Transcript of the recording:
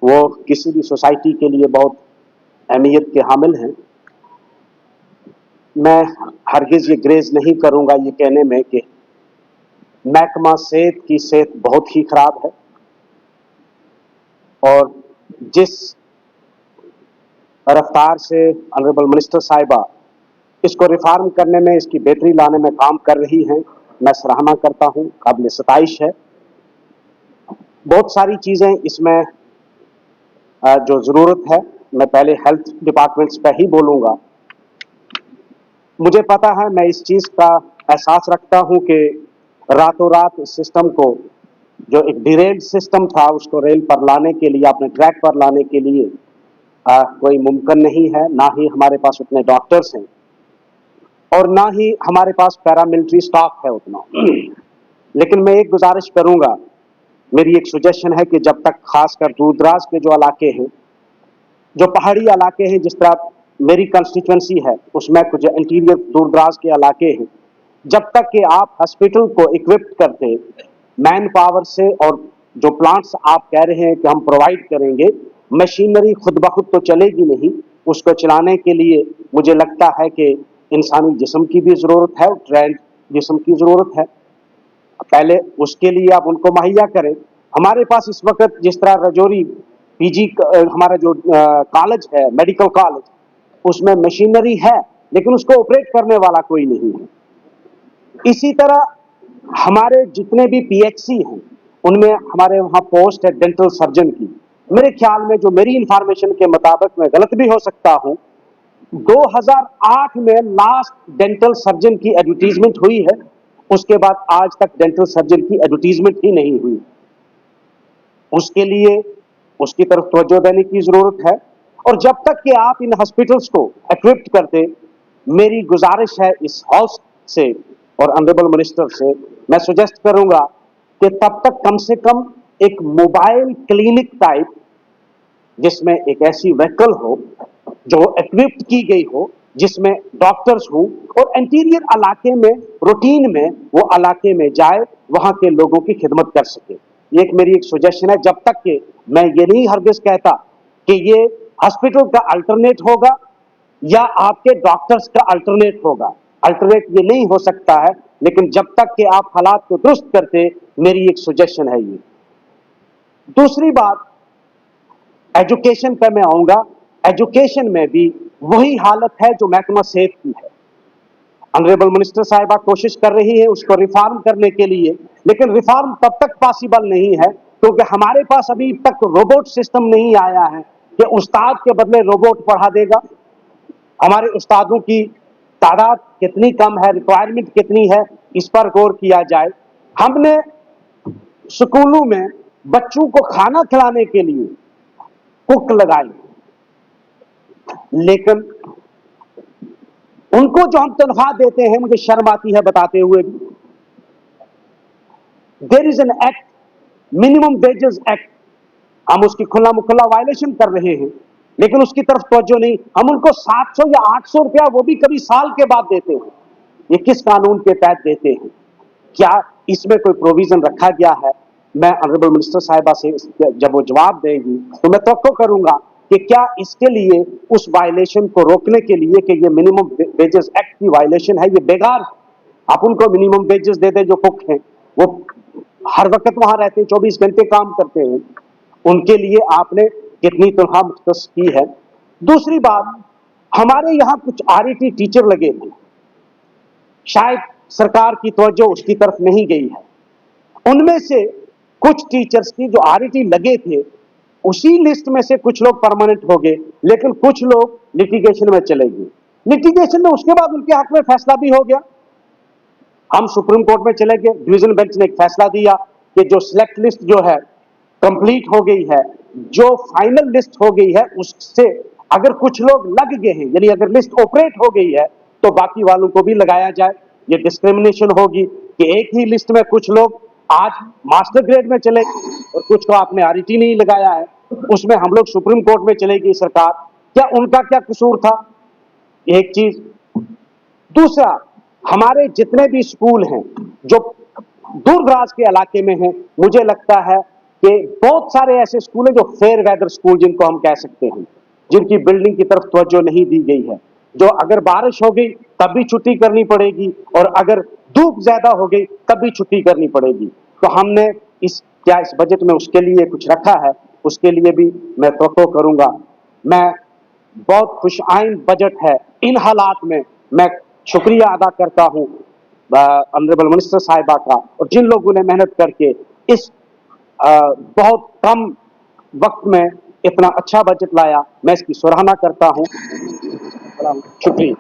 वो किसी भी सोसाइटी के लिए बहुत अहमियत के हामिल हैं। मैं हरगिज ये ग्रेज नहीं करूंगा ये कहने में कि महकमा सेहत की सेहत बहुत ही खराब है और जिस रफ्तार से ऑनरेबल मिनिस्टर साहिबा इसको रिफॉर्म करने में, इसकी बेहतरी लाने में काम कर रही हैं, मैं सराहना करता हूं, काबिल सताइश है। बहुत सारी चीजें इसमें जो जरूरत है, मैं पहले हेल्थ डिपार्टमेंट्स पर ही बोलूंगा। मुझे पता है, मैं इस चीज का एहसास रखता हूं कि रातों रात इस सिस्टम को, जो एक डिरेल्ड सिस्टम था, उसको रेल पर लाने के लिए, अपने ट्रैक पर लाने के लिए कोई मुमकिन नहीं है। ना ही हमारे पास उतने डॉक्टर्स हैं और ना ही हमारे पास पैरामिलिट्री स्टाफ है उतना। लेकिन मैं एक गुजारिश करूंगा, मेरी एक सजेशन है कि जब तक खासकर दूर दराज के जो इलाके हैं, जो पहाड़ी इलाके हैं, जिस तरह मेरी कंस्टिट्यूंसी है उसमें कुछ इंटीरियर दूर दराज के इलाके हैं, जब तक कि आप हॉस्पिटल को इक्विप्ड करते मैन पावर से, और जो प्लांट्स आप कह रहे हैं कि हम प्रोवाइड करेंगे, मशीनरी खुद ब खुद तो चलेगी नहीं। उसको चलाने के लिए मुझे लगता है कि इंसानी जिस्म की भी ज़रूरत है और ट्रेंड जिस्म की ज़रूरत है। पहले उसके लिए आप उनको मुहैया करें। हमारे पास इस वक्त जिस तरह रजौरी पीजी हमारा जो कॉलेज है, मेडिकल कॉलेज, उसमें मशीनरी है लेकिन उसको ऑपरेट करने वाला कोई नहीं है। इसी तरह हमारे जितने भी पीएचसी हैं उनमें हमारे वहाँ पोस्ट है डेंटल सर्जन की। मेरे ख्याल में, जो मेरी इंफॉर्मेशन के मुताबिक, मैं गलत भी हो सकता हूँ, 2008 में लास्ट डेंटल सर्जन की एडवर्टीजमेंट हुई है, उसके बाद आज तक डेंटल सर्जन की एडवर्टीजमेंट ही नहीं हुई। उसके लिए उसकी तरफ तवज्जो देने की जरूरत है। और जब तक कि आप इन हॉस्पिटल्स को इक्विप्ड करते, मेरी गुजारिश है इस हाउस से और ऑनरेबल मिनिस्टर से, मैं सजेस्ट करूंगा कि तब तक कम से कम एक मोबाइल क्लिनिक टाइप, जिसमें एक ऐसी व्हीकल हो जो इक्विप्ड की गई हो, जिसमें डॉक्टर्स हों और इंटीरियर इलाके में रूटीन में वो इलाके में जाए, वहां के लोगों की खिदमत कर सके। ये एक मेरी एक सजेशन है। जब तक कि मैं ये नहीं हरगिज कहता कि ये हॉस्पिटल का अल्टरनेट होगा या आपके डॉक्टर्स का अल्टरनेट होगा, अल्टरनेट ये नहीं हो सकता है, लेकिन जब तक कि आप हालात को दुरुस्त करते, मेरी एक सजेशन है ये। दूसरी बात, एजुकेशन पर मैं आऊंगा। एजुकेशन में भी वही हालत है जो महकमा सेहत की है। ऑनरेबल मिनिस्टर साहिबा कोशिश कर रही है उसको रिफॉर्म करने के लिए, लेकिन रिफॉर्म तब तक पॉसिबल नहीं है क्योंकि हमारे पास अभी तक रोबोट सिस्टम नहीं आया है कि उस्ताद के बदले रोबोट पढ़ा देगा। हमारे उस्तादों की तादाद कितनी कम है, रिक्वायरमेंट कितनी है, इस पर गौर किया जाए। हमने स्कूलों में बच्चों को खाना खिलाने के लिए कुक लगाई, लेकिन उनको जो हम तनख्वाह देते हैं, मुझे शर्म आती है बताते हुए भी, there is an act, minimum wages act, हम उसकी खुला मुखला वायलेशन कर रहे हैं, लेकिन उसकी तरफ तवज्जो नहीं। हम उनको 700 या 800 रुपया वो भी कभी साल के बाद देते हैं। ये किस कानून के तहत देते हैं? क्या इसमें कोई प्रोविजन रखा गया है? मैं ऑनरेबल मिनिस्टर साहिबा से जब वो जवाब देंगी तो मैं तवक्को करूंगा कि क्या इसके लिए, उस वायलेशन को रोकने के लिए कि ये मिनिमम वेजेस एक्ट की वायलेशन है, ये बेकार। आप उनको मिनिमम वेजेस दे दें जो कुक हैं, वो हर वक्त वहां रहते हैं, 24 घंटे काम करते हैं, उनके लिए आपने कितनी तनख्वाह मुख्तस की है? दूसरी बात, हमारे यहां कुछ आरईटी टीचर लगे थे, शायद सरकार की तवज्जो उसकी तरफ नहीं गई है। उनमें से कुछ टीचर्स की जो आरईटी लगे थे, उसी लिस्ट में से कुछ लोग परमानेंट हो गए, लेकिन कुछ लोग लिटिगेशन में चले गए। लिटिगेशन में उसके बाद उनके हक में फैसला भी हो गया। हम सुप्रीम कोर्ट में चले गए, डिवीजन बेंच ने एक फैसला दिया कि जो सिलेक्ट लिस्ट जो है कंप्लीट हो गई है, जो फाइनल लिस्ट हो गई है, उससे अगर कुछ लोग लग गए हैं, यानी अगर लिस्ट ऑपरेट हो गई है, तो बाकी वालों को भी लगाया जाए। ये डिस्क्रिमिनेशन होगी कि एक ही लिस्ट में कुछ लोग आज मास्टर ग्रेड में चले और कुछ को आपने आरईटी नहीं लगाया है, उसमें हम लोग सुप्रीम कोर्ट में चलेगी सरकार। क्या उनका क्या कसूर था? एक चीज। दूसरा, हमारे जितने भी स्कूल हैं जो दूर दराज के इलाके में हैं, मुझे लगता है کہ بہت سارے ایسے اسکول ہیں جو فیئر ویدر اسکول جن کو ہم کہہ سکتے ہیں، جن کی بلڈنگ کی طرف توجہ نہیں دی گئی ہے، جو اگر بارش ہو گئی تب بھی چھٹی کرنی پڑے گی اور اگر دھوپ زیادہ ہو گئی تب بھی چھٹی کرنی پڑے گی۔ تو ہم نے اس بجٹ میں اس کے لیے کچھ رکھا ہے، اس کے لیے بھی میں توقع کروں گا۔ میں بہت خوش آئند بجٹ ہے، ان حالات میں میں شکریہ ادا کرتا ہوں آنریبل منسٹر صاحبہ کا، اور جن لوگوں نے محنت کر کے اس بہت کم وقت میں اتنا اچھا بجٹ لایا، میں اس کی سراہنا کرتا ہوں۔ شکریہ۔